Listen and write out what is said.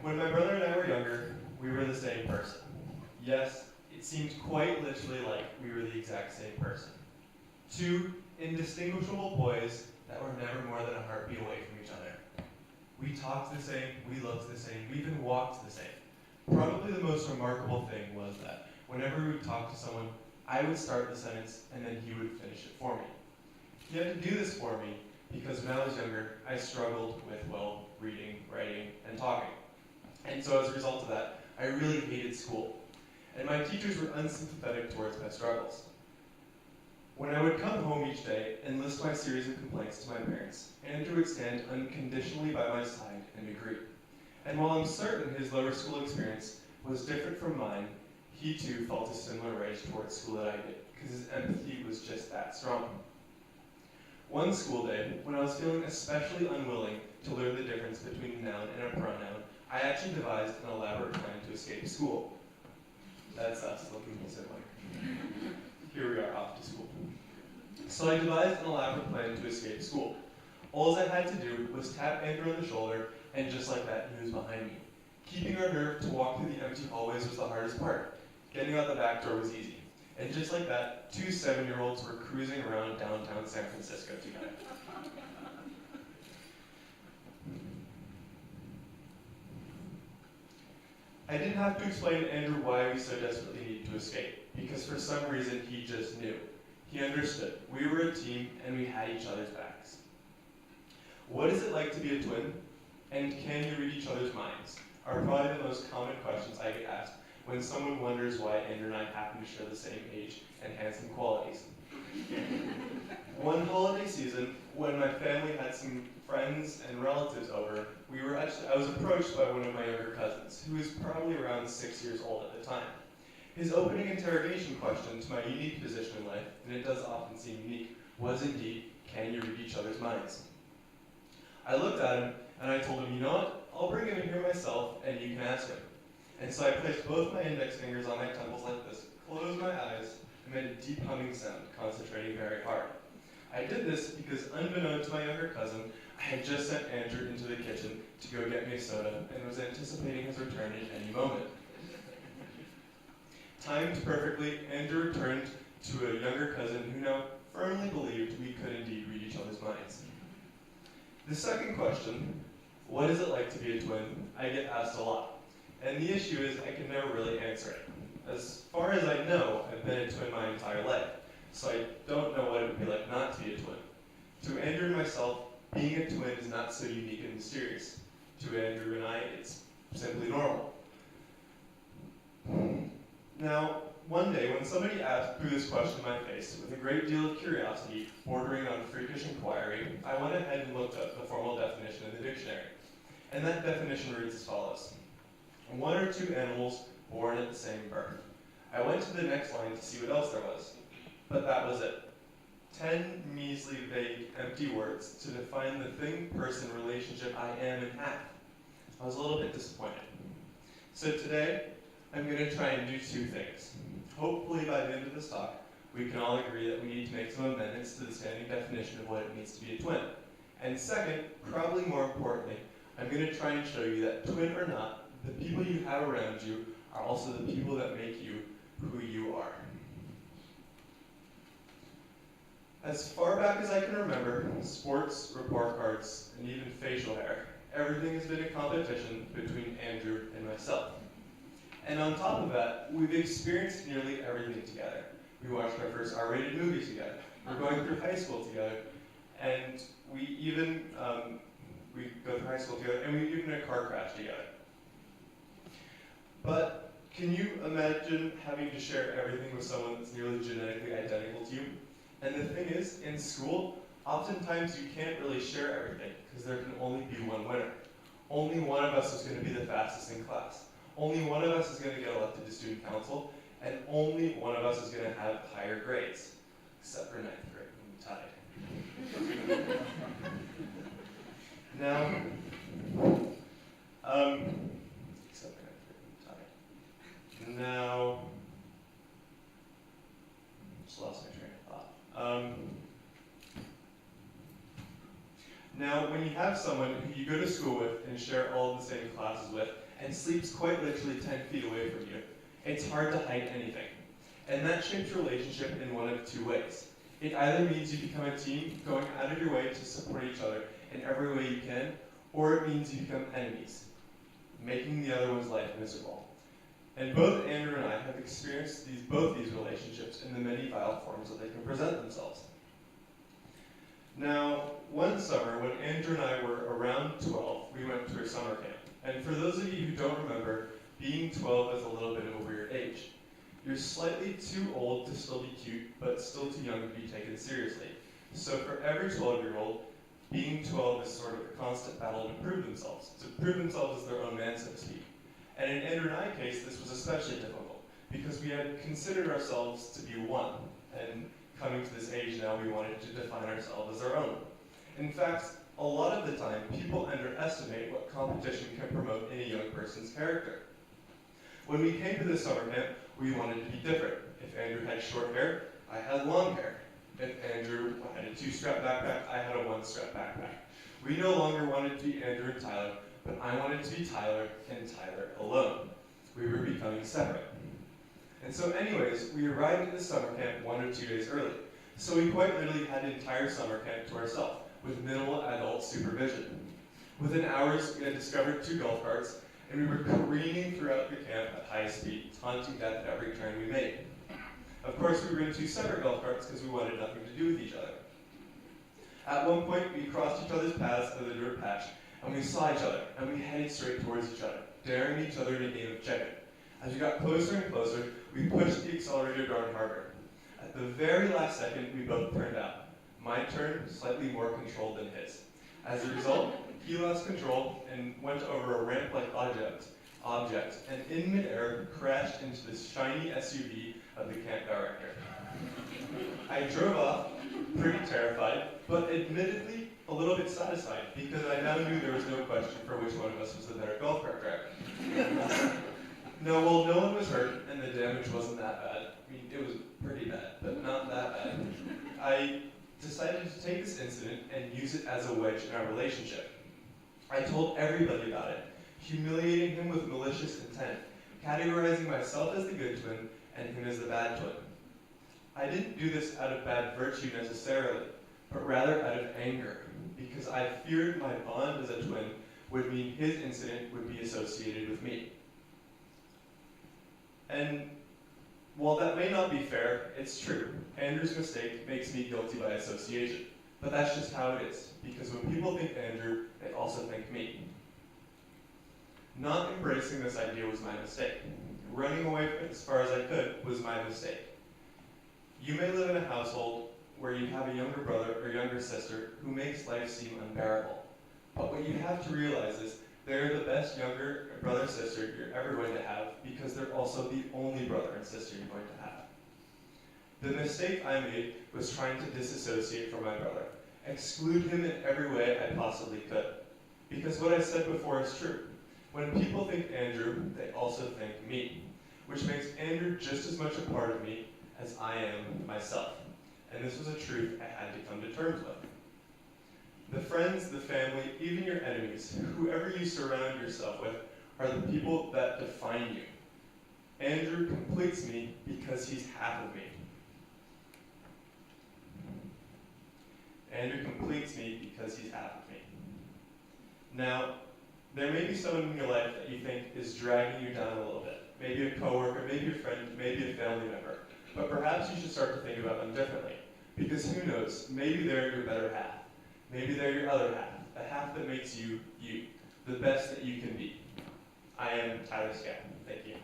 When my brother and I were younger, we were the same person. Yes, it seemed quite literally like we were the exact same person. Two indistinguishable boys that were never more than a heartbeat away from each other. We talked the same, we looked the same, we even walked the same. Probably the most remarkable thing was that whenever we would talk to someone, I would start the sentence and then he would finish it for me. He had to do this for me because when I was younger, I struggled with, well, reading, writing, and talking. And so as a result of that, I really hated school. And my teachers were unsympathetic towards my struggles. When I would come home each day and list my series of complaints to my parents, Andrew would stand unconditionally by my side and agree. And while I'm certain his lower school experience was different from mine, he too felt a similar rage towards school that I did, because his empathy was just that strong. One school day, when I was feeling especially unwilling to learn the difference between a noun and a pronoun, I actually devised an elaborate plan to escape school. That's us looking similar. Here we are off to school. So I devised an elaborate plan to escape school. All I had to do was tap Andrew on the shoulder, and just like that, he was behind me. Keeping our nerve to walk through the empty hallways was the hardest part. Getting out the back door was easy. And just like that, two 7-year-olds were cruising around downtown San Francisco together. I didn't have to explain to Andrew why we so desperately needed to escape, because for some reason he just knew. He understood. We were a team and we had each other's backs. What is it like to be a twin? And can you read each other's minds? Are probably the most common questions I get asked when someone wonders why Andrew and I happen to share the same age and handsome qualities. One holiday season, when my family had some friends and relatives over, I was approached by one of my younger cousins, who was probably around 6 years old at the time. His opening interrogation question to my unique position in life, and it does often seem unique, was indeed, can you read each other's minds? I looked at him and I told him, you know what, I'll bring him in here myself and you can ask him. And so I placed both my index fingers on my temples like this, closed my eyes, and made a deep humming sound, concentrating very hard. I did this because, unbeknown to my younger cousin, I had just sent Andrew into the kitchen to go get me a soda and was anticipating his return at any moment. Timed perfectly, Andrew returned to a younger cousin who now firmly believed we could indeed read each other's minds. The second question, what is it like to be a twin, I get asked a lot. And the issue is I can never really answer it. As far as I know, I've been a twin my entire life, so I don't know what it would be like not to be a twin. To Andrew and myself, being a twin is not so unique and mysterious. To Andrew and I, it's simply normal. Now, one day when somebody threw this question in my face with a great deal of curiosity, bordering on freakish inquiry, I went ahead and looked up the formal definition in the dictionary. And that definition reads as follows. One or two animals born at the same birth. I went to the next line to see what else there was, but that was it. 10 measly, vague, empty words to define the thing, person, relationship I am and have. I was a little bit disappointed. So today, I'm going to try and do two things. Hopefully by the end of this talk, we can all agree that we need to make some amendments to the standing definition of what it means to be a twin. And second, probably more importantly, I'm going to try and show you that twin or not, the people you have around you are also the people that make you who you are. As far back as I can remember, sports, report cards, and even facial hair, everything has been a competition between Andrew and myself. And on top of that, we've experienced nearly everything together. We watched our first R-rated movies together. We're going through high school together. And we even, we go through high school together, and we even had a car crash together. But can you imagine having to share everything with someone that's nearly genetically identical to you? And the thing is, in school, oftentimes you can't really share everything because there can only be one winner. Only one of us is going to be the fastest in class. Only one of us is going to get elected to student council, and only one of us is going to have higher grades, except for 9th grade when we tied. Now, except for 9th grade when we tied. Now, just lost my train of thought. Now, when you have someone who you go to school with and share all of the same classes with, and sleeps quite literally 10 feet away from you, it's hard to hide anything. And that shapes relationship in one of two ways. It either means you become a team going out of your way to support each other in every way you can, or it means you become enemies, making the other one's life miserable. And both Andrew and I have experienced both these relationships in the many vile forms that they can present themselves. Now, one summer, when Andrew and I were around 12, we went to a summer camp. And for those of you who don't remember, being 12 is a little bit of a weird age. You're slightly too old to still be cute, but still too young to be taken seriously. So for every 12-year-old, being 12 is sort of a constant battle to prove themselves as their own man, so to speak. And in Andrew and I's case, this was especially difficult, because we had considered ourselves to be one, and coming to this age now, we wanted to define ourselves as our own. In fact, a lot of the time, people underestimate what competition can promote in a young person's character. When we came to this summer camp, we wanted to be different. If Andrew had short hair, I had long hair. If Andrew had a 2-strap backpack, I had a 1-strap backpack. We no longer wanted to be Andrew and Tyler, but I wanted to be Tyler and Tyler alone. We were becoming separate. And so anyways, we arrived at the summer camp 1 or 2 days early. So we quite literally had an entire summer camp to ourselves, with minimal adult supervision. Within hours, we had discovered 2 golf carts, and we were careening throughout the camp at high speed, taunting death at every turn we made. Of course, we were in 2 separate golf carts because we wanted nothing to do with each other. At one point, we crossed each other's paths at the dirt patch, and we saw each other, and we headed straight towards each other, daring each other in a game of chicken. As we got closer and closer, we pushed the accelerator down harder. At the very last second, we both turned out. My turn, slightly more controlled than his. As a result, he lost control and went over a ramp-like object, and in midair crashed into this shiny SUV of the camp director. I drove off, pretty terrified, but admittedly a little bit satisfied, because I now knew there was no question for which one of us was the better golf cart driver. No one was hurt, and the damage wasn't that bad. I mean, it was pretty bad, but not that bad. I decided to take this incident and use it as a wedge in our relationship. I told everybody about it, humiliating him with malicious intent, categorizing myself as the good twin and him as the bad twin. I didn't do this out of bad virtue necessarily, but rather out of anger, because I feared my bond as a twin would mean his incident would be associated with me. And while that may not be fair, it's true. Andrew's mistake makes me guilty by association. But that's just how it is, because when people think Andrew, they also think me. Not embracing this idea was my mistake. Running away from it as far as I could was my mistake. You may live in a household where you have a younger brother or younger sister who makes life seem unbearable. But what you have to realize is they're the best younger brother or sister you're ever going to have, because they're also the only brother and sister you're going to have. The mistake I made was trying to disassociate from my brother, exclude him in every way I possibly could. Because what I said before is true. When people think Andrew, they also think me, which makes Andrew just as much a part of me as I am myself. And this was a truth I had to come to terms with. The friends, the family, even your enemies, whoever you surround yourself with, are the people that define you. Andrew completes me because he's half of me. Andrew completes me because he's half of me. Now, there may be someone in your life that you think is dragging you down a little bit. Maybe a coworker, maybe a friend, maybe a family member. But perhaps you should start to think about them differently. Because who knows, maybe they're your better half. Maybe they're your other half, the half that makes you, you, the best that you can be. I am Tyler Skow. Thank you.